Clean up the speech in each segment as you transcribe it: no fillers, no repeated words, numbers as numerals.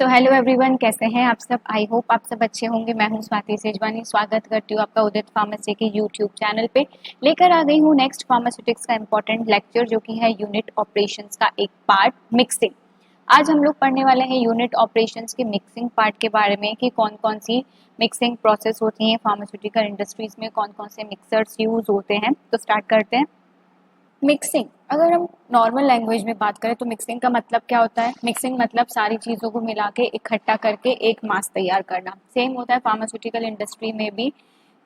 तो hello everyone, कैसे हैं आप सब। आई होप आप सब अच्छे होंगे। मैं हूं स्वाति सेजवानी, स्वागत करती हूँ आपका उदित फार्मेसी के यूट्यूब चैनल पे। लेकर आ गई हूँ नेक्स्ट फार्मास्यूटिक्स का इंपॉर्टेंट लेक्चर, जो कि है यूनिट ऑपरेशंस का एक पार्ट मिक्सिंग। आज हम लोग पढ़ने वाले हैं यूनिट ऑपरेशंस के मिक्सिंग पार्ट के बारे में कि कौन कौन सी मिक्सिंग प्रोसेस होती है फार्मास्यूटिकल इंडस्ट्रीज में, कौन कौन से मिक्सर्स यूज होते हैं। तो स्टार्ट करते हैं। मिक्सिंग, अगर हम नॉर्मल लैंग्वेज में बात करें तो मिक्सिंग का मतलब क्या होता है। मिक्सिंग मतलब सारी चीज़ों को मिला के इकट्ठा करके एक मास तैयार करना। सेम होता है फार्मास्यूटिकल इंडस्ट्री में भी।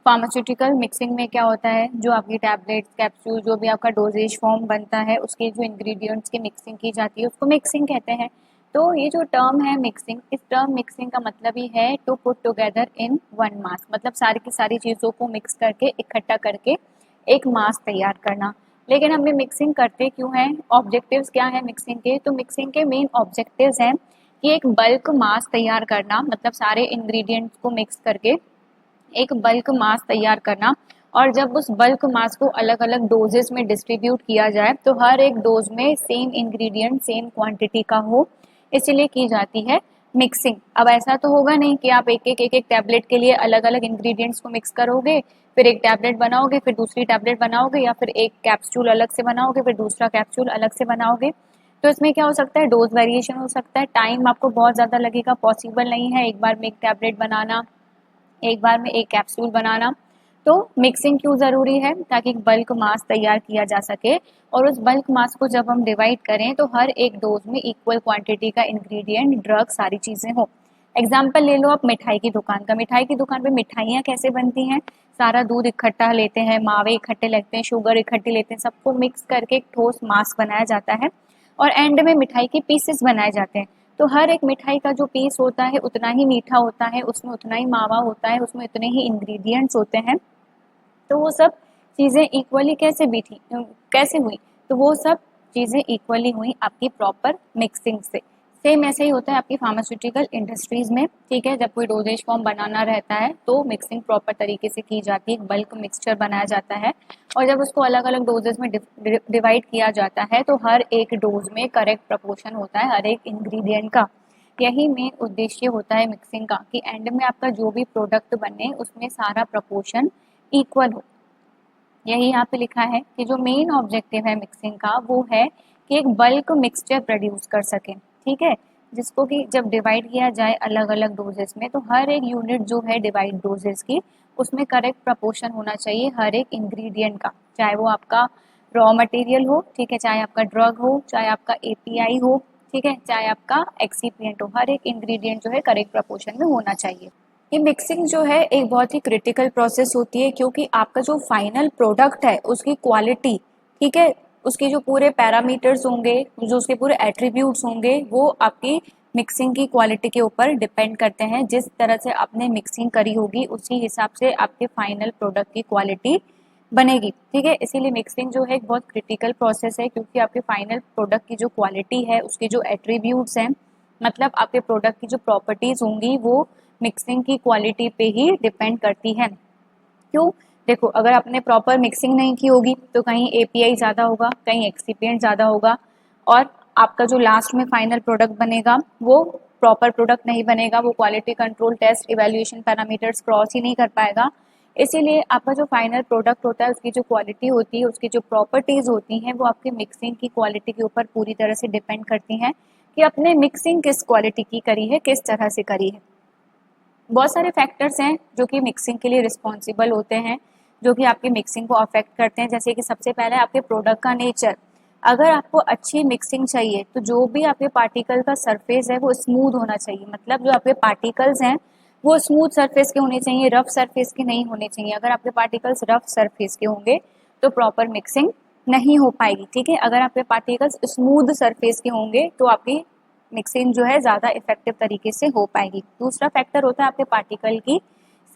फार्मास्यूटिकल मिक्सिंग में क्या होता है, जो आपकी टैबलेट्स, कैप्सूल, जो भी आपका डोजेज फॉर्म बनता है, उसके जो इंग्रेडिएंट्स की मिक्सिंग की जाती है उसको मिक्सिंग कहते हैं। तो ये जो टर्म है मिक्सिंग, इस टर्म मिक्सिंग का मतलब ही है to put together in one mass, मतलब सारी की सारी चीज़ों को मिक्स करके इकट्ठा करके एक मास तैयार करना। लेकिन हम ये मिक्सिंग करते क्यों हैं, ऑब्जेक्टिव्स क्या है मिक्सिंग के। तो मिक्सिंग के मेन ऑब्जेक्टिव्स हैं कि एक बल्क मास तैयार करना, मतलब सारे इंग्रेडिएंट्स को मिक्स करके एक बल्क मास तैयार करना। और जब उस बल्क मास को अलग अलग डोजेस में डिस्ट्रीब्यूट किया जाए तो हर एक डोज में सेम इंग्रेडिएंट सेम क्वांटिटी का हो, इसीलिए की जाती है मिक्सिंग। अब ऐसा तो होगा नहीं कि आप एक एक टैबलेट के लिए अलग अलग इंग्रेडिएंट्स को मिक्स करोगे, फिर एक टैबलेट बनाओगे, फिर दूसरी टैबलेट बनाओगे, या फिर एक कैप्सूल अलग से बनाओगे, फिर दूसरा कैप्सूल अलग से बनाओगे। तो इसमें क्या हो सकता है, डोज वेरिएशन हो सकता है, टाइम आपको बहुत ज़्यादा लगेगा, पॉसिबल नहीं है एक बार में एक टैबलेट बनाना, एक बार में एक कैप्सूल बनाना। तो मिक्सिंग क्यों ज़रूरी है, ताकि बल्क मास तैयार किया जा सके। और उस बल्क मास को जब हम डिवाइड करें तो हर एक डोज में इक्वल क्वांटिटी का इंग्रेडिएंट, ड्रग, सारी चीज़ें हो। एग्जाम्पल ले लो आप मिठाई की दुकान का। मिठाई की दुकान पे मिठाइयाँ कैसे बनती हैं, सारा दूध इकट्ठा लेते हैं, मावे इकट्ठे लेते हैं, शुगर इकट्ठी लेते हैं, सबको मिक्स करके एक ठोस मास बनाया जाता है और एंड में मिठाई के पीसेस बनाए जाते हैं। तो हर एक मिठाई का जो पीस होता है उतना ही मीठा होता है, उसमें उतना ही मावा होता है, उसमें उतने ही इंग्रेडिएंट्स होते हैं। तो वो सब चीज़ें इक्वली कैसे भी थी, कैसे हुई, तो वो सब चीज़ें इक्वली हुई आपकी प्रॉपर मिक्सिंग से। सेम ऐसे ही होता है आपकी फार्मास्यूटिकल इंडस्ट्रीज में। ठीक है, जब कोई डोजेज फॉर्म बनाना रहता है तो मिक्सिंग प्रॉपर तरीके से की जाती है, बल्क मिक्सचर बनाया जाता है। और जब उसको अलग अलग डोजेज में डिवाइड किया जाता है तो हर एक डोज में करेक्ट प्रपोर्शन होता है हर एक इंग्रेडिएंट का। यही मेन उद्देश्य होता है मिक्सिंग का, कि एंड में आपका जो भी प्रोडक्ट बने उसमें सारा प्रपोर्शन इक्वल हो। यही यहाँ पे लिखा है कि जो मेन ऑब्जेक्टिव है मिक्सिंग का वो है कि एक बल्क मिक्सचर प्रोड्यूस कर सके। ठीक है, जिसको कि जब डिवाइड किया जाए अलग अलग डोजेस में तो हर एक यूनिट जो है डिवाइड डोजेस की, उसमें करेक्ट प्रपोर्शन होना चाहिए हर एक इंग्रेडिएंट का, चाहे वो आपका रॉ मटेरियल हो, ठीक है, चाहे आपका ड्रग हो, चाहे आपका एपीआई हो, ठीक है, चाहे आपका एक्सीपिएंट हो, हर एक इंग्रेडिएंट जो है करेक्ट प्रपोर्शन में होना चाहिए। ये मिक्सिंग जो है एक बहुत ही क्रिटिकल प्रोसेस होती है, क्योंकि आपका जो फाइनल प्रोडक्ट है उसकी क्वालिटी, ठीक है, उसके जो पूरे पैरामीटर्स होंगे, जो उसके पूरे एट्रीब्यूट्स होंगे, वो आपकी मिक्सिंग की क्वालिटी के ऊपर डिपेंड करते हैं। जिस तरह से आपने मिक्सिंग करी होगी उसी हिसाब से आपके फाइनल प्रोडक्ट की क्वालिटी बनेगी। ठीक है, इसीलिए मिक्सिंग जो है एक बहुत क्रिटिकल प्रोसेस है, क्योंकि आपके फाइनल प्रोडक्ट की जो क्वालिटी है, उसके जो एट्रीब्यूट्स हैं, मतलब आपके प्रोडक्ट की जो प्रॉपर्टीज होंगी, वो मिक्सिंग की क्वालिटी पे ही डिपेंड करती है। क्यों, देखो, अगर आपने प्रॉपर मिक्सिंग नहीं की होगी तो कहीं एपीआई ज़्यादा होगा, कहीं एक्सीपिएंट ज़्यादा होगा, और आपका जो लास्ट में फाइनल प्रोडक्ट बनेगा वो प्रॉपर प्रोडक्ट नहीं बनेगा, वो quality control test evaluation parameters cross ही नहीं कर पाएगा। इसीलिए आपका जो फाइनल प्रोडक्ट होता है उसकी जो क्वालिटी होती है, उसकी जो प्रॉपर्टीज़ होती हैं, वो आपकी मिक्सिंग की क्वालिटी के ऊपर पूरी तरह से डिपेंड करती हैं कि आपने मिक्सिंग किस क्वालिटी की करी है, किस तरह से करी है। बहुत सारे फैक्टर्स हैं जो कि मिक्सिंग के लिए रिस्पॉन्सिबल होते हैं, जो कि आपकी मिक्सिंग को अफेक्ट करते हैं। जैसे कि सबसे पहले आपके प्रोडक्ट का नेचर। अगर आपको अच्छी मिक्सिंग चाहिए तो जो भी आपके पार्टिकल का सरफेस है वो स्मूथ होना चाहिए, मतलब जो आपके पार्टिकल्स हैं वो स्मूथ सरफेस के होने चाहिए, रफ सरफेस के नहीं होने चाहिए। अगर आपके पार्टिकल्स रफ सरफेस के होंगे तो प्रॉपर मिक्सिंग नहीं हो पाएगी। ठीक है, अगर आपके पार्टिकल्स स्मूथ सरफेस के होंगे तो आपकी मिक्सिंग जो है ज़्यादा इफेक्टिव तरीके से हो पाएगी। दूसरा फैक्टर होता है आपके पार्टिकल की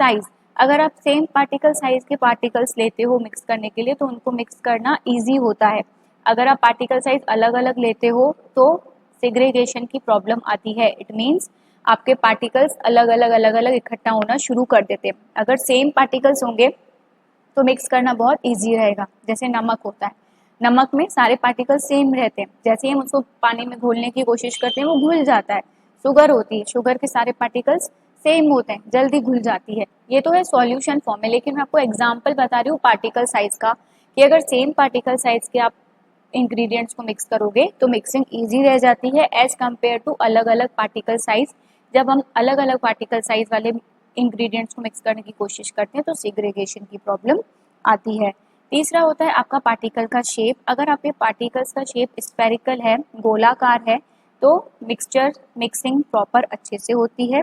साइज। अगर आप सेम पार्टिकल साइज के पार्टिकल्स लेते हो मिक्स करने के लिए तो उनको मिक्स करना ईजी होता है। अगर आप पार्टिकल साइज अलग अलग लेते हो तो सेग्रीगेशन की प्रॉब्लम आती है। इट मीन्स आपके पार्टिकल्स अलग अलग इकट्ठा होना शुरू कर देते हैं। अगर सेम पार्टिकल्स होंगे तो मिक्स करना बहुत ईजी रहेगा। जैसे नमक होता है, नमक में सारे पार्टिकल सेम रहते हैं, जैसे ही हम उसको पानी में घोलने की कोशिश करते हैं वो घुल जाता है। शुगर होती है, शुगर के सारे पार्टिकल्स सेम होते हैं, जल्दी घुल जाती है। ये तो है सॉल्यूशन फॉर्म में, लेकिन मैं आपको एग्जांपल बता रही हूँ पार्टिकल साइज का, कि अगर सेम पार्टिकल साइज के आप इंग्रेडिएंट्स को मिक्स करोगे तो मिक्सिंग इजी रह जाती है एज कम्पेयर टू अलग अलग पार्टिकल साइज। जब हम अलग अलग पार्टिकल साइज वाले इंग्रेडिएंट्स को मिक्स करने की कोशिश करते हैं तो सेग्रीगेशन की प्रॉब्लम आती है। तीसरा होता है आपका पार्टिकल का शेप। अगर आपके पार्टिकल्स का शेप स्फेरिकल है, गोलाकार है, तो मिक्सिंग प्रॉपर अच्छे से होती है।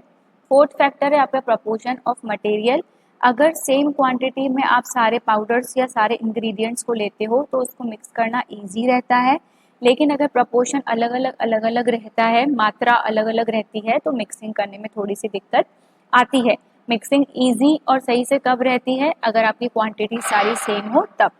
फोर्थ फैक्टर है आपका प्रपोर्शन ऑफ मटेरियल। अगर सेम क्वांटिटी में आप सारे पाउडर्स या सारे इंग्रेडिएंट्स को लेते हो तो उसको मिक्स करना इजी रहता है, लेकिन अगर प्रपोर्शन अलग अलग रहता है, मात्रा अलग अलग रहती है, तो मिक्सिंग करने में थोड़ी सी दिक्कत आती है। मिक्सिंग इजी और सही से कब रहती है? अगर आपकी क्वांटिटी सारी सेम हो तब।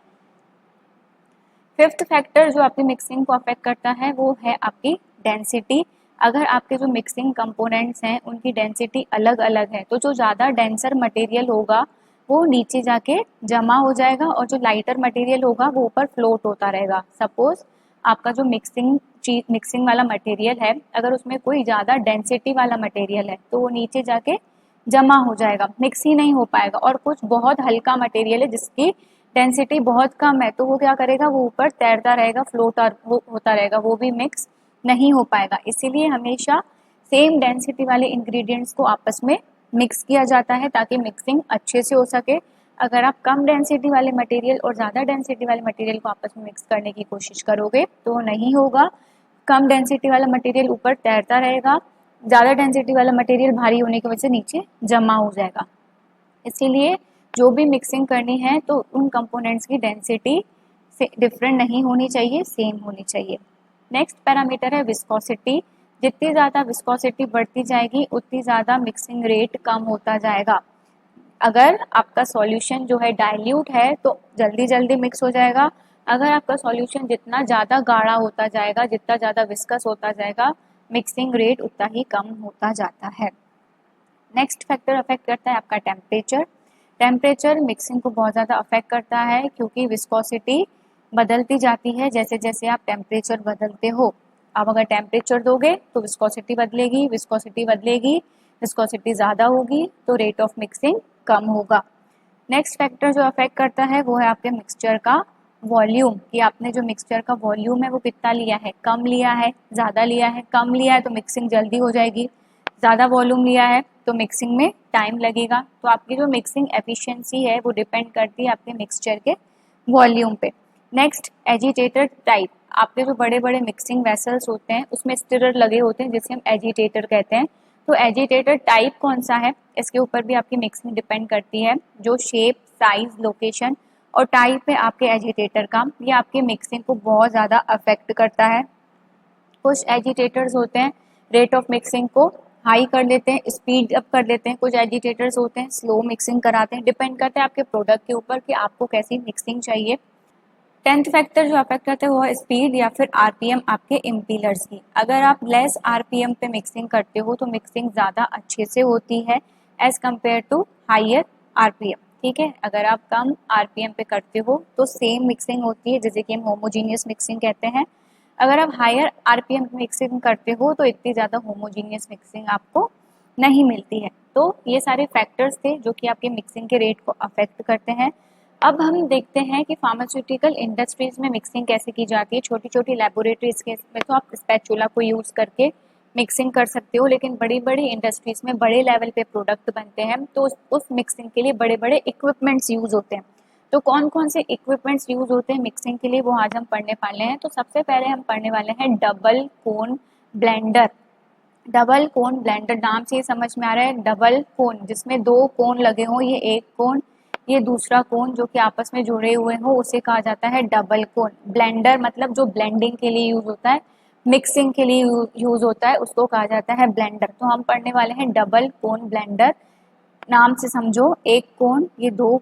फिफ्थ फैक्टर जो आपकी मिक्सिंग को अफेक्ट करता है वो है आपकी डेंसिटी। अगर आपके जो मिक्सिंग कंपोनेंट्स हैं उनकी डेंसिटी अलग अलग है तो जो ज़्यादा डेंसर मटेरियल होगा वो नीचे जाके जमा हो जाएगा और जो लाइटर मटेरियल होगा वो ऊपर फ्लोट होता रहेगा। सपोज आपका जो मिक्सिंग वाला मटेरियल है, अगर उसमें कोई ज़्यादा डेंसिटी वाला मटेरियल है तो वो नीचे जाके जमा हो जाएगा, मिक्स ही नहीं हो पाएगा। और कुछ बहुत हल्का मटेरियल है जिसकी डेंसिटी बहुत कम है तो वो क्या करेगा, वो ऊपर तैरता रहेगा, फ्लोट होता रहेगा, वो भी मिक्स नहीं हो पाएगा। इसीलिए हमेशा सेम डेंसिटी वाले इंग्रेडिएंट्स को आपस में मिक्स किया जाता है ताकि मिक्सिंग अच्छे से हो सके। अगर आप कम डेंसिटी वाले मटेरियल और ज़्यादा डेंसिटी वाले मटेरियल को आपस में मिक्स करने की कोशिश करोगे तो नहीं होगा। कम डेंसिटी वाला मटेरियल ऊपर तैरता रहेगा, ज़्यादा डेंसिटी वाला मटेरियल भारी होने की वजह से नीचे जमा हो जाएगा। इसीलिए जो भी मिक्सिंग करनी है तो उन कंपोनेंट्स की डेंसिटी से डिफरेंट नहीं होनी चाहिए, सेम होनी चाहिए। नेक्स्ट पैरामीटर है विस्कोसिटी। जितनी ज़्यादा विस्कोसिटी बढ़ती जाएगी उतनी ज़्यादा मिक्सिंग रेट कम होता जाएगा। अगर आपका सॉल्यूशन जो है डाइल्यूट है तो जल्दी जल्दी मिक्स हो जाएगा। अगर आपका सॉल्यूशन जितना ज़्यादा गाढ़ा होता जाएगा, जितना ज़्यादा विस्कस होता जाएगा, मिक्सिंग रेट उतना ही कम होता जाता है। नेक्स्ट फैक्टर अफेक्ट करता है आपका टेम्परेचर। टेम्परेचर मिक्सिंग को बहुत ज़्यादा अफेक्ट करता है क्योंकि विस्कोसिटी बदलती जाती है जैसे जैसे आप टेम्परेचर बदलते हो। आप अगर टेम्परेचर दोगे तो विस्कोसिटी बदलेगी, विस्कोसिटी बदलेगी, विस्कोसिटी ज़्यादा होगी तो रेट ऑफ मिक्सिंग कम होगा। नेक्स्ट फैक्टर जो अफेक्ट करता है वो है आपके मिक्सचर का वॉल्यूम, कि आपने जो मिक्सचर का वॉल्यूम है वो कितना लिया है, कम लिया है, ज़्यादा लिया है। कम लिया है तो मिक्सिंग जल्दी हो जाएगी, ज़्यादा वॉल्यूम लिया है तो मिक्सिंग में टाइम लगेगा। तो आपकी जो मिक्सिंग एफिशिएंसी है वो डिपेंड करती है आपके मिक्सचर के वॉल्यूम पे। Next agitator type. आपके जो बड़े बड़े मिक्सिंग वेसल्स होते हैं उसमें स्टिरर लगे होते हैं जिसे हम एजिटेटर कहते हैं। तो एजिटेटर टाइप कौन सा है इसके ऊपर भी आपकी मिक्सिंग डिपेंड करती है। जो शेप, साइज, लोकेशन और टाइप है आपके एजिटेटर का, ये आपकी मिक्सिंग को बहुत ज़्यादा अफेक्ट करता है। कुछ एजिटेटर्स होते हैं रेट ऑफ मिक्सिंग को हाई कर लेते हैं, स्पीड अप कर लेते हैं। कुछ एजिटेटर्स होते हैं स्लो मिक्सिंग कराते हैं। डिपेंड करता है आपके प्रोडक्ट के ऊपर कि आपको कैसी मिक्सिंग चाहिए। 10th फैक्टर जो अफेक्ट करता है वो है स्पीड या फिर आरपीएम आपके इम्पीलर्स की। अगर आप लेस आरपीएम पे मिक्सिंग करते हो तो मिक्सिंग ज़्यादा अच्छे से होती है as compare to higher RPM. ठीक है, अगर आप कम आरपीएम पे करते हो तो सेम मिक्सिंग होती है जिसे कि हम होमोजीनियस मिक्सिंग कहते हैं। अगर आप हायर आरपीएम पे मिक्सिंग करते हो तो इतनी ज़्यादा होमोजीनियस मिक्सिंग आपको नहीं मिलती है। तो ये सारे फैक्टर्स थे जो कि आपके मिक्सिंग के रेट को अफेक्ट करते हैं। अब हम देखते हैं कि फार्मास्यूटिकल इंडस्ट्रीज में मिक्सिंग कैसे की जाती है। छोटी छोटी लेबोरेटरीज के में तो आप स्पैचुला को यूज़ करके मिक्सिंग कर सकते हो, लेकिन बड़ी बड़ी इंडस्ट्रीज में बड़े लेवल पे प्रोडक्ट बनते हैं तो उस मिक्सिंग के लिए बड़े बड़े इक्विपमेंट्स यूज़ होते हैं। तो कौन कौन से इक्विपमेंट्स यूज़ होते हैं मिक्सिंग के लिए वो आज हम पढ़ने वाले हैं। तो सबसे पहले हम पढ़ने वाले हैं डबल कोन ब्लेंडर। डबल कोन ब्लेंडर नाम से ही समझ में आ रहा है, डबल कोन जिसमें दो कोन लगे हों, ये एक कोन, ये दूसरा कोन जो कि आपस में जुड़े हुए हो उसे कहा जाता है डबल कोन। ब्लेंडर मतलब जो ब्लेंडिंग के लिए यूज होता है, मिक्सिंग के लिए यूज होता है, उसको कहा जाता है ब्लेंडर। तो हम पढ़ने वाले हैं डबल कोन ब्लेंडर। नाम से समझो, एक कोन, ये दो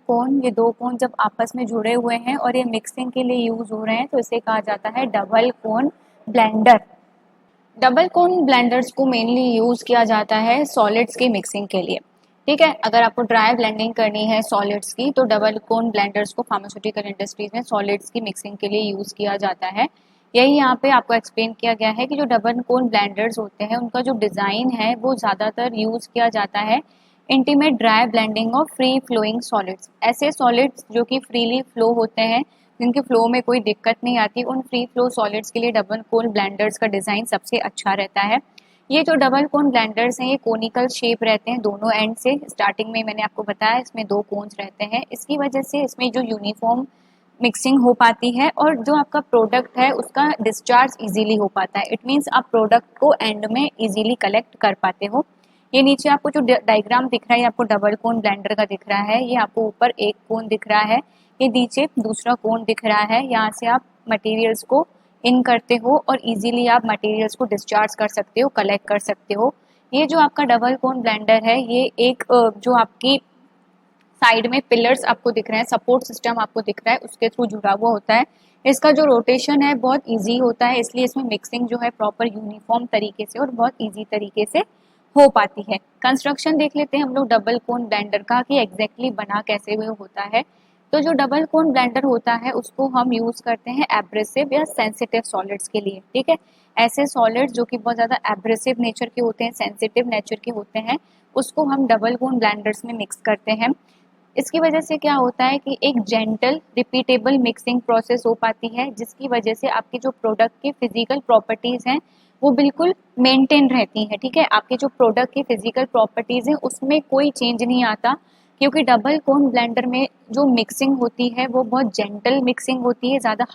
कोन जब आपस में जुड़े हुए हैं और ये मिक्सिंग के लिए यूज हो रहे हैं तो इसे कहा जाता है डबल कोन ब्लेंडर। डबल कोन ब्लेंडर्स को मेनली यूज किया जाता है सॉलिड्स की मिक्सिंग के लिए। ठीक है, अगर आपको ड्राई ब्लेंडिंग करनी है सॉलिड्स की तो डबल कोन ब्लेंडर्स को फार्मास्यूटिकल इंडस्ट्रीज में सॉलिड्स की मिक्सिंग के लिए यूज किया जाता है। यही यहाँ पे आपको एक्सप्लेन किया गया है कि जो डबल कोन ब्लेंडर्स होते हैं उनका जो डिज़ाइन है वो ज़्यादातर यूज़ किया जाता है intimate dry blending of free flowing solids. ऐसे सॉलिड्स जो कि फ्रीली फ्लो होते हैं, जिनके फ्लो में कोई दिक्कत नहीं आती, उन फ्री फ्लो सॉलिड्स के लिए डबल कोन ब्लेंडर्स का डिज़ाइन सबसे अच्छा रहता है। ये जो डबल कोन ब्लेंडर्स हैं ये कोनिकल शेप रहते हैं दोनों एंड से। स्टार्टिंग में मैंने आपको बताया इसमें 2 कोन्स रहते हैं। इसकी वजह से इसमें जो यूनिफॉर्म मिक्सिंग हो पाती है और जो आपका प्रोडक्ट है उसका डिस्चार्ज इजीली हो पाता है। इट मीन्स आप प्रोडक्ट को एंड में इजीली कलेक्ट कर पाते हो। ये नीचे आपको जो डायग्राम दिख रहा है, आपको डबल कोन ब्लेंडर का दिख रहा है। ये आपको ऊपर एक कोन दिख रहा है, ये नीचे दूसरा कोन दिख रहा है। यहाँ से आप मटेरियल्स को इन करते हो और इजीली आप मटेरियल्स को डिस्चार्ज कर सकते हो, कलेक्ट कर सकते हो। ये जो आपका डबल कोन ब्लेंडर है ये एक जो आपकी साइड में पिलर्स आपको दिख रहे हैं, सपोर्ट सिस्टम आपको दिख रहा है, उसके थ्रू जुड़ा हुआ होता है। इसका जो रोटेशन है बहुत इजी होता है, इसलिए इसमें मिक्सिंग जो है प्रॉपर यूनिफॉर्म तरीके से और बहुत इजी तरीके से हो पाती है। कंस्ट्रक्शन देख लेते हैं हम लोग डबल कोन ब्लेंडर का कि एग्जैक्टली बना कैसे हुए होता है। तो जो डबल कोन ब्लेंडर होता है उसको हम यूज करते हैं एब्रेसिव या सेंसिटिव सॉलिड्स के लिए। ठीक है, ऐसे सॉलिड्स जो कि बहुत ज़्यादा एब्रेसिव नेचर के होते हैं, सेंसिटिव नेचर के होते हैं, उसको हम डबल कोन ब्लेंडर्स में मिक्स करते हैं। इसकी वजह से क्या होता है कि एक जेंटल रिपीटेबल मिक्सिंग प्रोसेस हो पाती है, जिसकी वजह से आपके जो प्रोडक्ट की फिजिकल प्रॉपर्टीज़ हैं वो बिल्कुल मेंटेन रहती हैं। ठीक है, आपके जो प्रोडक्ट की फिजिकल प्रॉपर्टीज़ हैं उसमें कोई चेंज नहीं आता, क्योंकि डबल कोन ब्लेंडर में जो मिक्सिंग होती है वो बहुत जेंटल मिक्सिंग होती है, ज़्यादा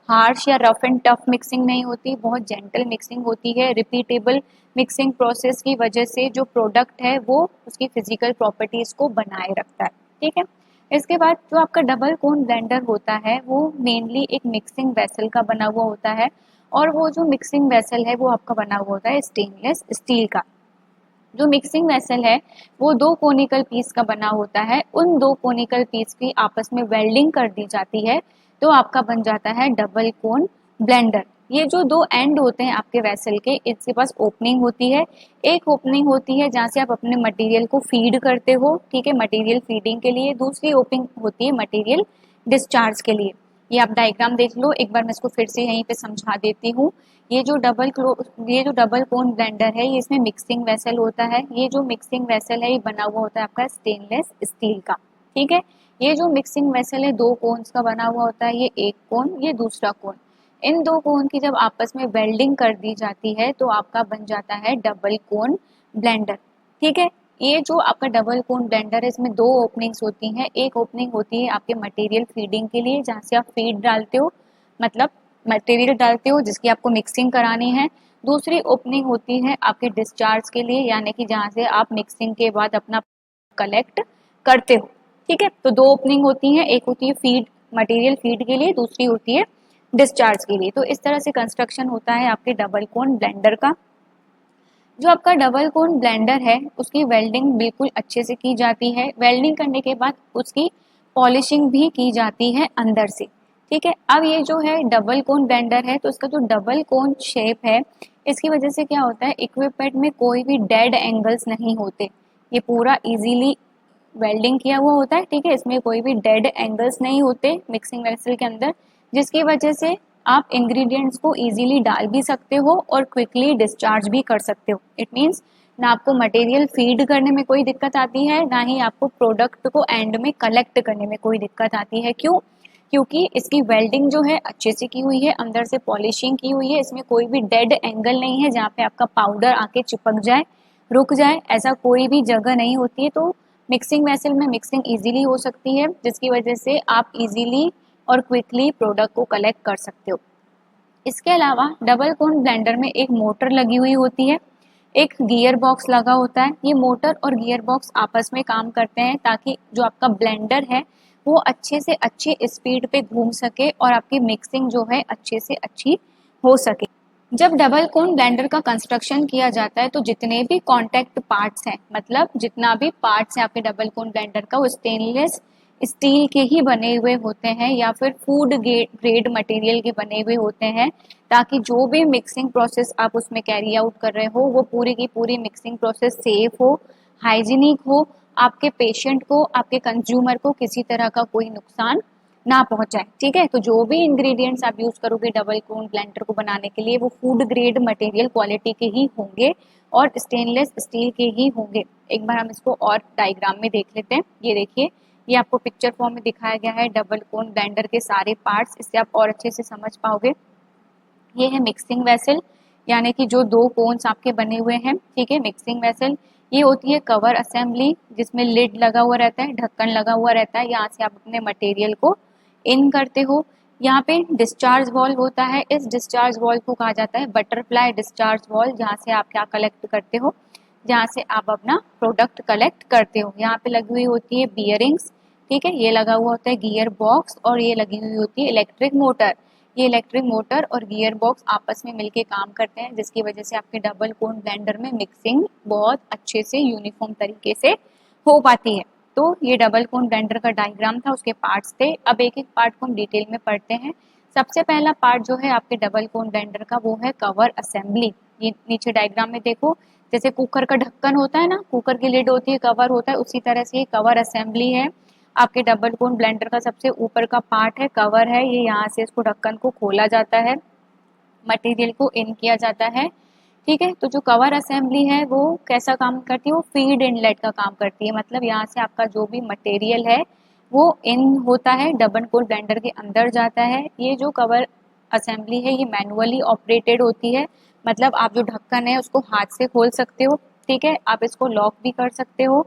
हार्श या रफ एंड टफ मिक्सिंग नहीं होती, बहुत जेंटल मिक्सिंग होती है। रिपीटेबल मिक्सिंग प्रोसेस की वजह से जो प्रोडक्ट है वो उसकी फिजिकल प्रॉपर्टीज़ को बनाए रखता है। ठीक है, इसके बाद जो आपका डबल कोन ब्लेंडर होता है वो मेनली एक मिक्सिंग वेसल का बना हुआ होता है, और वो जो मिक्सिंग वेसल है वो आपका बना हुआ होता है स्टेनलेस स्टील का। जो मिक्सिंग वेसल है वो 2 कोनिकल पीस का बना होता है। उन 2 कोनिकल पीस की आपस में वेल्डिंग कर दी जाती है तो आपका बन जाता है डबल कोन ब्लेंडर। ये जो 2 एंड होते हैं आपके वेसल के, इसके पास ओपनिंग होती है। एक ओपनिंग होती है जहाँ से आप अपने मटेरियल को फीड करते हो, ठीक है, मटेरियल फीडिंग के लिए। दूसरी ओपनिंग होती है मटेरियल डिस्चार्ज के लिए। ये आप डायग्राम देख लो एक बार, मैं इसको फिर से यहीं पे समझा देती हूँ। ये जो डबल कोन ब्लेंडर है ये इसमें मिक्सिंग वेसल होता है। ये जो मिक्सिंग वेसल है ये बना हुआ होता है आपका स्टेनलेस स्टील का। ठीक है, ये जो मिक्सिंग वेसल है 2 कोन्स का बना हुआ होता है, ये एक कोन, ये दूसरा कोन। इन 2 कोन की जब आपस में वेल्डिंग कर दी जाती है तो आपका बन जाता है डबल कोन ब्लेंडर। ठीक है, ये जो आपका डबल कोन ब्लेंडर है इसमें 2 ओपनिंग्स होती हैं। एक ओपनिंग होती है आपके मटेरियल फीडिंग के लिए, जहाँ से आप फीड डालते हो, मतलब मटेरियल डालते हो जिसकी आपको मिक्सिंग करानी है। दूसरी ओपनिंग होती है आपके डिस्चार्ज के लिए, यानी कि जहाँ से आप मिक्सिंग के बाद अपना कलेक्ट करते हो। ठीक है, तो 2 ओपनिंग होती हैं, एक होती है फीड, मटेरियल फीड के लिए, दूसरी होती है डिस्चार्ज के लिए। तो इस तरह से कंस्ट्रक्शन होता है आपके डबल कोन ब्लेंडर का। जो आपका डबल कोन ब्लेंडर है उसकी वेल्डिंग बिल्कुल अच्छे से की जाती है। वेल्डिंग करने के बाद उसकी पॉलिशिंग भी की जाती है अंदर से। ठीक है, अब ये जो है डबल कोन ब्लेंडर है तो इसका जो डबल कोन शेप है इसकी वजह से क्या होता है, इक्विपमेंट में कोई भी डेड एंगल्स नहीं होते। ये पूरा इजीली वेल्डिंग किया हुआ होता है। ठीक है, इसमें कोई भी डेड एंगल्स नहीं होते मिक्सिंग वेसल के अंदर, जिसकी वजह से आप इंग्रेडिएंट्स को इजीली डाल भी सकते हो और क्विकली डिस्चार्ज भी कर सकते हो। इट मीन्स ना आपको मटेरियल फीड करने में कोई दिक्कत आती है, ना ही आपको प्रोडक्ट को एंड में कलेक्ट करने में कोई दिक्कत आती है। क्यों? क्योंकि इसकी वेल्डिंग जो है अच्छे से की हुई है, अंदर से पॉलिशिंग की हुई है, इसमें कोई भी डेड एंगल नहीं है जहाँ पे आपका पाउडर आके चिपक जाए, रुक जाए, ऐसा कोई भी जगह नहीं होती है। तो मिक्सिंग वेसल में मिक्सिंग इजीली हो सकती है, जिसकी वजह से आप इजीली और क्विकली प्रोडक्ट को कलेक्ट कर सकते हो। इसके अलावा डबल कोन ब्लेंडर में एक मोटर लगी हुई होती है, एक गियर बॉक्स लगा होता है। ये मोटर और गियर बॉक्स आपस में काम करते हैं ताकि जो आपका ब्लेंडर है वो अच्छे से अच्छी स्पीड पे घूम सके और आपकी मिक्सिंग जो है अच्छे से अच्छी हो सके। जब डबल कोन ब्लेंडर का कंस्ट्रक्शन किया जाता है तो जितने भी कॉन्टैक्ट पार्ट्स हैं, मतलब जितना भी पार्ट्स हैं आपके डबल कोन ब्लेंडर का, वो स्टेनलेस स्टील के ही बने हुए होते हैं या फिर फूड ग्रेड मटेरियल के बने हुए होते हैं, ताकि जो भी मिक्सिंग प्रोसेस आप उसमें कैरी आउट कर रहे हो वो पूरी की पूरी मिक्सिंग प्रोसेस सेफ हो, हाइजीनिक हो, आपके पेशेंट को, आपके कंज्यूमर को किसी तरह का कोई नुकसान ना पहुंच जाए। ठीक है, तो जो भी इंग्रेडिएंट्स आप यूज करोगे डबल कोन ब्लेंडर को बनाने के लिए वो फूड ग्रेड मटेरियल क्वालिटी के ही होंगे और स्टेनलेस स्टील के ही होंगे। एक बार हम इसको और डायग्राम में देख लेते हैं। ये देखिए, ये आपको पिक्चर फॉर्म में दिखाया गया है डबल कोन ब्लेंडर के सारे पार्ट्स, इससे आप और अच्छे से समझ पाओगे। ये है मिक्सिंग वेसल, यानी कि जो दो कोन्स आपके बने हुए हैं। ठीक है, मिक्सिंग वेसल। ये होती है कवर असेंबली, जिसमें लिड लगा हुआ रहता है, ढक्कन लगा हुआ रहता है, यहाँ से आप अपने मटेरियल को इन करते हो। यहाँ पे डिस्चार्ज वॉल्व होता है, इस डिस्चार्ज वॉल्व को कहा जाता है बटरफ्लाई डिस्चार्ज वॉल्व, जहाँ से आप क्या कलेक्ट करते हो, जहाँ से आप अपना प्रोडक्ट कलेक्ट करते हो। यहाँ पे लगी हुई होती है बियरिंग्स। ठीक है, ये लगा हुआ होता है गियर बॉक्स और ये लगी हुई होती है इलेक्ट्रिक मोटर। ये इलेक्ट्रिक मोटर और गियर बॉक्स आपस में मिलके काम करते हैं, जिसकी वजह से आपके डबल कोन ब्लेंडर में मिक्सिंग बहुत अच्छे से यूनिफॉर्म तरीके से हो पाती है। तो ये डबल कोन ब्लेंडर का डायग्राम था, उसके पार्ट्स थे। अब एक एक पार्ट को हम डिटेल में पढ़ते हैं। सबसे पहला पार्ट जो है आपके डबल कोन ब्लेंडर का वो है कवर असेंबली। ये नीचे डायग्राम में देखो, जैसे कुकर का ढक्कन होता है ना, कुकर की लिड होती है, कवर होता है, उसी तरह से ये कवर असेंबली है। आपके डबल कोन ब्लेंडर का सबसे ऊपर का पार्ट है, कवर है, ये यहाँ से इसको ढक्कन को खोला जाता है, मटेरियल को इन किया जाता है। ठीक है, तो जो कवर असेंबली है वो कैसा काम करती है, वो फीड इनलेट का काम करती है। मतलब यहाँ से आपका जो भी मटेरियल है वो इन होता है, डबल कोन ब्लेंडर के अंदर जाता है। ये जो कवर असेंबली है ये मैनुअली ऑपरेटेड होती है, मतलब आप जो ढक्कन है उसको हाथ से खोल सकते हो। ठीक है, आप इसको लॉक भी कर सकते हो।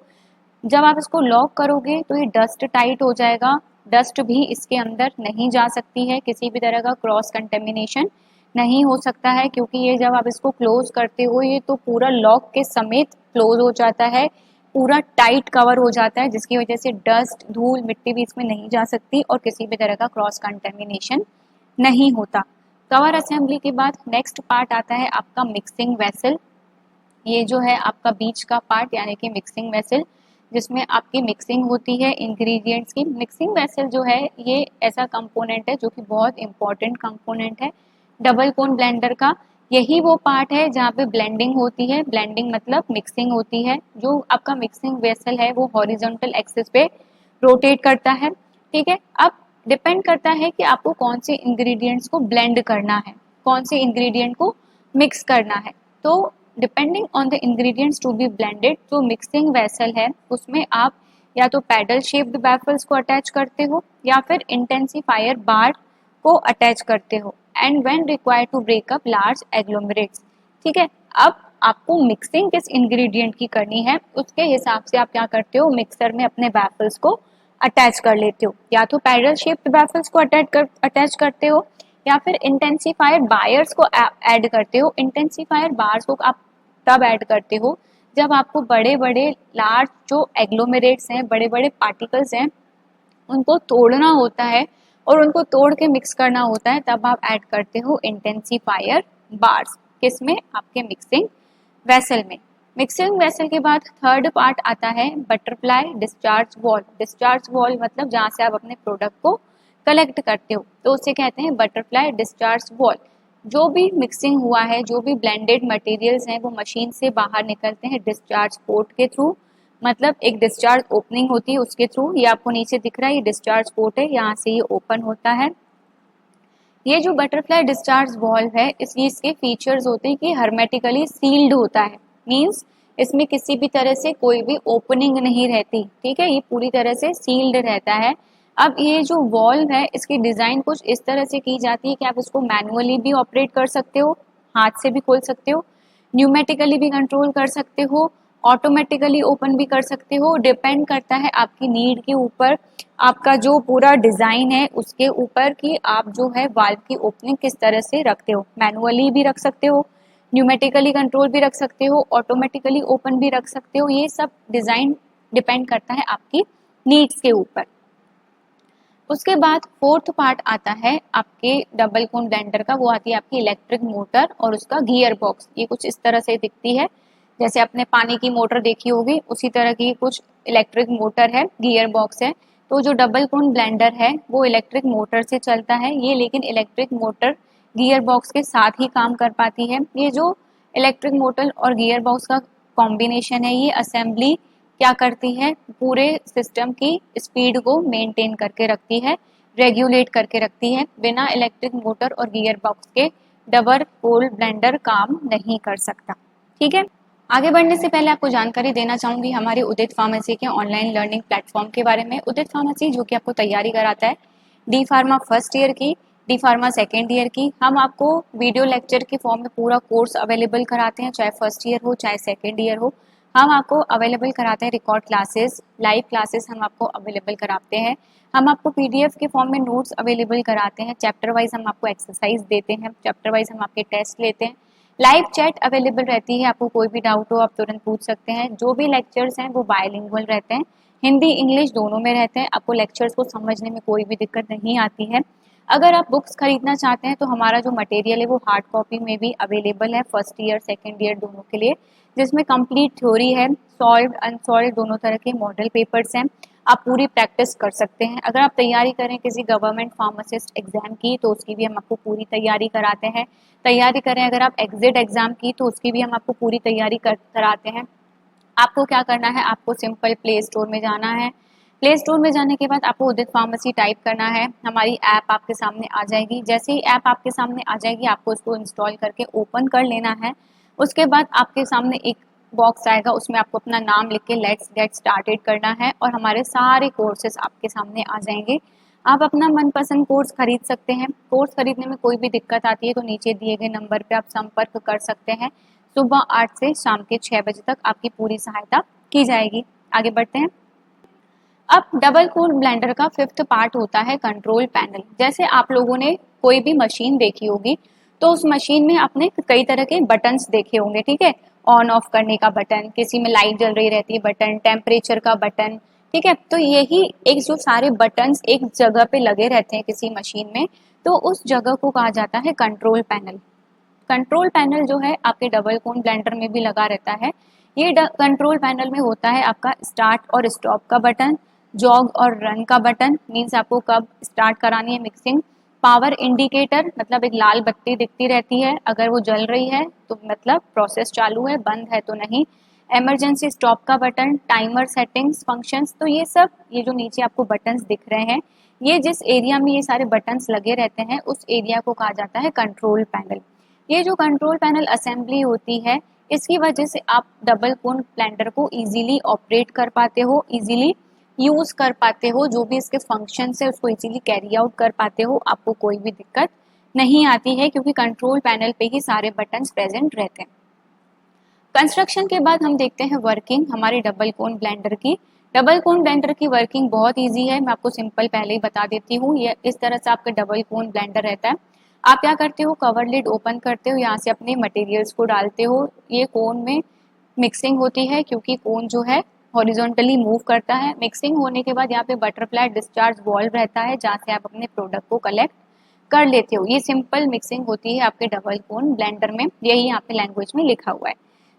जब आप इसको लॉक करोगे तो ये डस्ट टाइट हो जाएगा, डस्ट भी इसके अंदर नहीं जा सकती है, किसी भी तरह का क्रॉस कंटेमिनेशन नहीं हो सकता है, क्योंकि ये जब आप इसको क्लोज करते हो ये तो पूरा लॉक के समेत क्लोज हो जाता है, पूरा टाइट कवर हो जाता है, जिसकी वजह से डस्ट धूल मिट्टी भी इसमें नहीं जा सकती और किसी भी तरह का क्रॉस कंटेमिनेशन नहीं होता। कवर असेंबली के बाद नेक्स्ट पार्ट आता है आपका मिक्सिंग वेसल। ये जो है आपका बीच का पार्ट यानी कि मिक्सिंग वेसल, जिसमें आपकी मिक्सिंग होती है इंग्रेडिएंट्स की। मिक्सिंग वेसल जो है ये ऐसा कंपोनेंट है जो कि बहुत इंपॉर्टेंट कंपोनेंट है डबल कोन ब्लेंडर का। यही वो पार्ट है जहाँ पे ब्लेंडिंग होती है, ब्लेंडिंग मतलब मिक्सिंग होती है। जो आपका मिक्सिंग वेसल है वो हॉरिजॉन्टल एक्सिस पे रोटेट करता है। ठीक है, अब डिपेंड करता है कि आपको कौन से इंग्रेडिएंट्स को ब्लेंड करना है, कौन से इंग्रेडिएंट को मिक्स करना है। तो depending on the ingredients to be blended, जो मिक्सिंग वेसल है उसमें आप या तो पैडल शेप्ड बैफल्स को अटैच करते हो या फिर इंटेंसिफायर बार को अटैच करते हो, and when required to break up large agglomerates. ठीक है, अब आपको मिक्सिंग किस इंग्रेडिएंट की करनी है उसके हिसाब से आप क्या करते हो, मिक्सर में अपने बैफल्स को अटैच कर लेते हो, या तो पैडल शेप्ड बैफल्स को अटैच करते हो या फिर इंटेंसिफायर बायर्स को ऐड करते हो। इंटेंसिफायर बार्स को आप तब ऐड करते हो जब आपको बड़े बड़े लार्ज जो एग्लोमेरेट्स हैं, बड़े बड़े पार्टिकल्स हैं, उनको तोड़ना होता है और उनको तोड़ के मिक्स करना होता है, तब आप ऐड करते हो इंटेंसिफायर बार्स। किसमें, आपके मिक्सिंग वेसल में। मिक्सिंग वेसल के बाद थर्ड पार्ट आता है butterfly discharge valve. Discharge valve मतलब जहाँ से आप अपने प्रोडक्ट को कलेक्ट करते हो, तो उसे कहते हैं बटरफ्लाई डिस्चार्ज वॉल्व। जो भी मिक्सिंग हुआ है, जो भी ब्लेंडेड मटेरियल्स हैं वो मशीन से बाहर निकलते हैं डिस्चार्ज पोर्ट के थ्रू, मतलब एक डिस्चार्ज ओपनिंग होती है उसके थ्रू। ये आपको नीचे दिख रहा है, ये डिस्चार्ज पोर्ट है, यहाँ से ये ओपन होता है। ये जो बटरफ्लाई डिस्चार्ज वॉल्व है इसके फीचर्स होते हैं कि हर्मेटिकली सील्ड होता है, मींस इसमें किसी भी तरह से कोई भी ओपनिंग नहीं रहती। ठीक है, ये पूरी तरह से सील्ड रहता है। अब ये जो वॉल्व है इसकी डिजाइन कुछ इस तरह से की जाती है कि आप इसको मैनुअली भी ऑपरेट कर सकते हो, हाथ से भी खोल सकते हो, न्यूमेटिकली भी कंट्रोल कर सकते हो, ऑटोमेटिकली ओपन भी कर सकते हो। डिपेंड करता है आपकी नीड के ऊपर, आपका जो पूरा डिजाइन है उसके ऊपर कि आप जो है वाल्व की ओपनिंग किस तरह से रखते हो। मैनुअली भी रख सकते हो, न्यूमेटिकली कंट्रोल भी रख सकते हो, ऑटोमेटिकली ओपन भी रख सकते हो। ये सब डिजाइन डिपेंड करता है आपकी नीड्स के ऊपर। उसके बाद फोर्थ पार्ट आता है आपके डबल कोन ब्लेंडर का, वो आती है आपकी इलेक्ट्रिक मोटर और उसका गियर बॉक्स। ये कुछ इस तरह से दिखती है, जैसे आपने पानी की मोटर देखी होगी उसी तरह की कुछ इलेक्ट्रिक मोटर है, गियर बॉक्स है। तो जो डबल कोन ब्लेंडर है वो इलेक्ट्रिक मोटर से चलता है ये, लेकिन इलेक्ट्रिक मोटर गियर बॉक्स के साथ ही काम कर पाती है। ये जो इलेक्ट्रिक मोटर और गियर बॉक्स का कॉम्बिनेशन है ये असेंबली क्या करती है, पूरे सिस्टम की स्पीड को मेंटेन करके रखती है। रेगुलेट करके रखती है। बिना इलेक्ट्रिक मोटर और गियर बॉक्स के डबल पोल ब्लेंडर काम नहीं कर सकता। ठीक है, आगे बढ़ने से पहले आपको जानकारी देना चाहूंगी हमारे उदित फार्मेसी के ऑनलाइन लर्निंग प्लेटफॉर्म के बारे में। उदित फार्मेसी जो कि आपको तैयारी कराता है डी फार्मा फर्स्ट ईयर की, डी फार्मा सेकेंड ईयर की। हम आपको वीडियो लेक्चर के फॉर्म में पूरा कोर्स अवेलेबल कराते हैं, चाहे फर्स्ट ईयर हो चाहे सेकेंड ईयर हो। हम आपको अवेलेबल कराते हैं रिकॉर्ड क्लासेस, लाइव क्लासेस हम आपको अवेलेबल कराते हैं। हम आपको पीडीएफ के फॉर्म में नोट्स अवेलेबल कराते हैं, चैप्टर वाइज हम आपको एक्सरसाइज देते हैं, चैप्टर वाइज हम आपके टेस्ट लेते हैं। लाइव चैट अवेलेबल रहती है, आपको कोई भी डाउट हो आप तुरंत पूछ सकते हैं। जो भी लेक्चर्स हैं वो बायलिंगुअल रहते हैं, हिंदी इंग्लिश दोनों में रहते हैं। आपको लेक्चर्स को समझने में कोई भी दिक्कत नहीं आती है। अगर आप बुक्स खरीदना चाहते हैं तो हमारा जो मटेरियल है वो हार्ड कॉपी में भी अवेलेबल है फर्स्ट ईयर सेकेंड ईयर दोनों के लिए, जिसमें कंप्लीट थ्योरी है, सॉल्व अनसॉल्व दोनों तरह के मॉडल पेपर्स हैं। आप पूरी प्रैक्टिस कर सकते हैं। अगर आप तैयारी करें किसी गवर्नमेंट फार्मासिस्ट एग्जाम की तो उसकी भी हम आपको पूरी तैयारी कराते हैं। तैयारी करें अगर आप एग्जिट एग्जाम की तो उसकी भी हम आपको पूरी तैयारी कराते हैं। आपको क्या करना है, आपको सिंपल प्ले स्टोर में जाना है। प्ले स्टोर में जाने के बाद आपको उदित फार्मेसी टाइप करना है, हमारी ऐप आपके सामने आ जाएगी। जैसे ही ऐप आपके सामने आ जाएगी आपको उसको इंस्टॉल करके ओपन कर लेना है। उसके बाद आपके सामने एक बॉक्स आएगा, उसमें आपको अपना नाम लिख के लेट्स गेट स्टार्टेड करना है और हमारे सारे कोर्सेज आपके सामने आ जाएंगे। आप अपना मनपसंद कोर्स खरीद सकते हैं। कोर्स खरीदने में कोई भी दिक्कत आती है तो नीचे दिए गए नंबर पे आप संपर्क कर सकते हैं। सुबह 8 से शाम के 6 बजे तक आपकी पूरी सहायता की जाएगी। आगे बढ़ते हैं। अब डबल कोर ब्लेंडर का फिफ्थ पार्ट होता है कंट्रोल पैनल। जैसे आप लोगों ने कोई भी मशीन देखी होगी तो उस मशीन में आपने कई तरह के बटन्स देखे होंगे, ठीक है। ऑन ऑफ करने का बटन, किसी में लाइट जल रही रहती है बटन, टेम्परेचर का बटन, ठीक है। तो यही एक जो सारे बटन्स एक जगह पे लगे रहते हैं किसी मशीन में, तो उस जगह को कहा जाता है कंट्रोल पैनल। कंट्रोल पैनल जो है आपके डबल कोन ब्लेंडर में भी लगा रहता है। ये कंट्रोल पैनल में होता है आपका स्टार्ट और स्टॉप का बटन, जॉग और रन का बटन, मीन्स आपको कब स्टार्ट करानी है मिक्सिंग, पावर इंडिकेटर मतलब एक लाल बत्ती दिखती रहती है, अगर वो जल रही है तो मतलब प्रोसेस चालू है, बंद है तो नहीं, इमरजेंसी स्टॉप का बटन, टाइमर सेटिंग्स फंक्शंस। तो ये सब ये जो नीचे आपको बटन्स दिख रहे हैं, ये जिस एरिया में ये सारे बटन्स लगे रहते हैं उस एरिया को कहा जाता है कंट्रोल पैनल। ये जो कंट्रोल पैनल असेंबली होती है इसकी वजह से आप डबल कोन ब्लेंडर को इजीली ऑपरेट कर पाते हो, इजीली यूज कर पाते हो, जो भी इसके फंक्शंस है उसको इजीली कैरी आउट कर पाते हो, आपको कोई भी दिक्कत नहीं आती है क्योंकि कंट्रोल पैनल पे ही सारे बटन्स प्रेजेंट रहते हैं। कंस्ट्रक्शन के बाद हम देखते हैं वर्किंग हमारे डबल कोन ब्लेंडर की। डबल कोन ब्लेंडर की वर्किंग बहुत ईजी है, मैं आपको सिंपल पहले ही बता देती हूँ। ये इस तरह से आपका डबल कोन ब्लेंडर रहता है। आप क्या करते हो, कवर लिड ओपन करते हो, यहाँ से अपने मटेरियल्स को डालते हो। ये कोन में मिक्सिंग होती है क्योंकि कोन जो है हॉरिजॉन्टली मूव करता है। मिक्सिंग होने के बाद यहाँ पे बटरफ्लाई डिस्चार्ज वाल्व रहता है जहाँ से आप अपने प्रोडक्ट को कलेक्ट कर लेते हो। ये सिंपल मिक्सिंग होती है आपके डबल कोन ब्लेंडर में, यही यहाँ पे लैंग्वेज में लिखा हुआ है।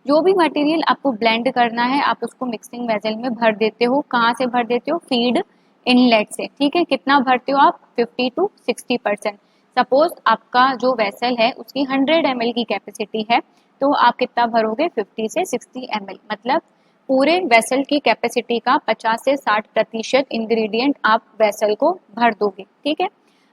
जो भी मटेरियल आपको ब्लेंड करना है आप उसको मिक्सिंग वेसल में भर देते हो। कहाँ से भर देते हो, फीड इनलेट से, ठीक है। कितना भरते हो आप, 50 to 60%। सपोज आपका जो वेसल है उसकी 100 ml की कैपेसिटी है तो आप कितना भरोगे, 50 से 60 ml, मतलब पूरे वेसल की कैपेसिटी का 50 से 60% इंग्रेडिएंट आप वेसल को भर दोगे, ठीक है।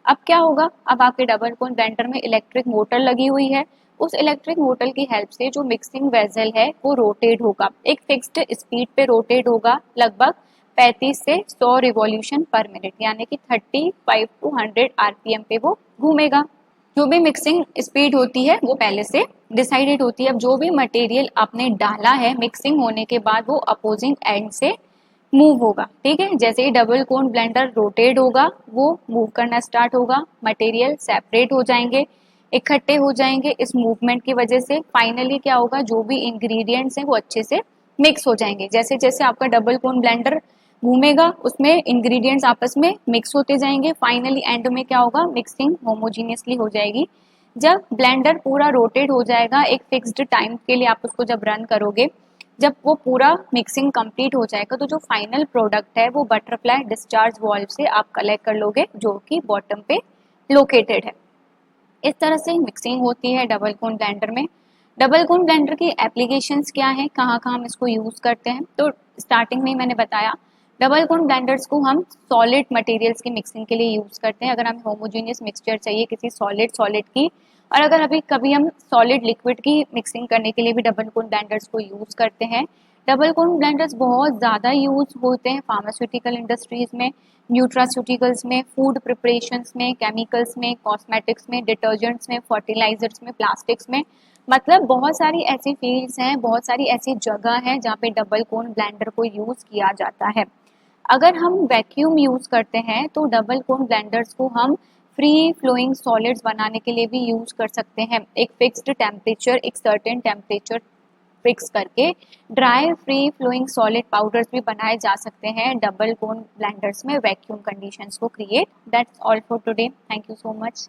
अब क्या होगा, अब आपके डबल कोन ब्लेंडर में इलेक्ट्रिक मोटर लगी हुई है। उस इलेक्ट्रिक मोटर की हेल्प से जो मिक्सिंग वेसल है वो रोटेट होगा, एक फिक्स्ड स्पीड पे रोटेट होगा, लगभग 35 से 100 रिवॉल्यूशन पर मिनट, यानी कि 35 to 100 आरपीएम पे वो घूमेगा। जो भी मिक्सिंग स्पीड होती है वो पहले से डिसाइडेड होती है। अब जो भी मटेरियल आपने डाला है मिक्सिंग होने के बाद वो अपोजिंग एंड से मूव होगा, ठीक है। जैसे ही डबल कोन ब्लेंडर रोटेट होगा वो मूव करना स्टार्ट होगा, मटेरियल सेपरेट हो जाएंगे, इकट्ठे हो जाएंगे। इस मूवमेंट की वजह से फाइनली क्या होगा, जो भी इंग्रेडिएंट्स हैं वो अच्छे से मिक्स हो जाएंगे। जैसे जैसे आपका डबल कोन ब्लेंडर घूमेगा उसमें इंग्रेडिएंट्स आपस में मिक्स होते जाएंगे, फाइनली एंड में क्या होगा, मिक्सिंग होमोजीनियसली हो जाएगी। जब ब्लेंडर पूरा रोटेट हो जाएगा एक फिक्स्ड टाइम के लिए, आप उसको जब रन करोगे, जब वो पूरा मिक्सिंग कंप्लीट हो जाएगा तो जो फाइनल प्रोडक्ट है वो बटरफ्लाई डिस्चार्ज वाल्व से आप कलेक्ट कर लोगे जो कि बॉटम पे लोकेटेड है। इस तरह से मिक्सिंग होती है डबल कोन ब्लेंडर में। डबल कोन ब्लेंडर की एप्लीकेशंस क्या है, कहाँ कहाँ हम इसको यूज करते हैं, तो स्टार्टिंग में मैंने बताया डबल कोन ब्लेंडर्स को हम सॉलिड मटेरियल्स की मिक्सिंग के लिए यूज करते हैं। अगर हमें होमोजेनियस मिक्सचर चाहिए किसी सॉलिड सॉलिड की, और अगर अभी कभी हम सॉलिड लिक्विड की मिक्सिंग करने के लिए भी डबल कोन ब्लेंडर्स को यूज करते हैं। डबल कोन ब्लेंडर्स बहुत ज़्यादा यूज होते हैं फार्मास्यूटिकल इंडस्ट्रीज में, न्यूट्रास्यूटिकल्स में, फूड प्रिपरेशंस में, केमिकल्स में, कॉस्मेटिक्स में, डिटर्जेंट्स में, फर्टिलाइजर्स में, प्लास्टिक्स में। मतलब बहुत सारी ऐसी फील्ड्स हैं, बहुत सारी ऐसी जगह है जहाँ पे डबल कोन ब्लेंडर को यूज किया जाता है। अगर हम वैक्यूम यूज करते हैं तो डबल कोन ब्लेंडर्स को हम फ्री फ्लोइंग सॉलिड्स बनाने के लिए भी यूज कर सकते हैं। एक फिक्स्ड टेम्परेचर, एक सर्टेन टेम्परेचर फिक्स करके dry free flowing solid powders भी बनाए जा सकते हैं डबल कोन ब्लेंडर्स में वैक्यूम कंडीशंस को create. That's all for today, thank you so much.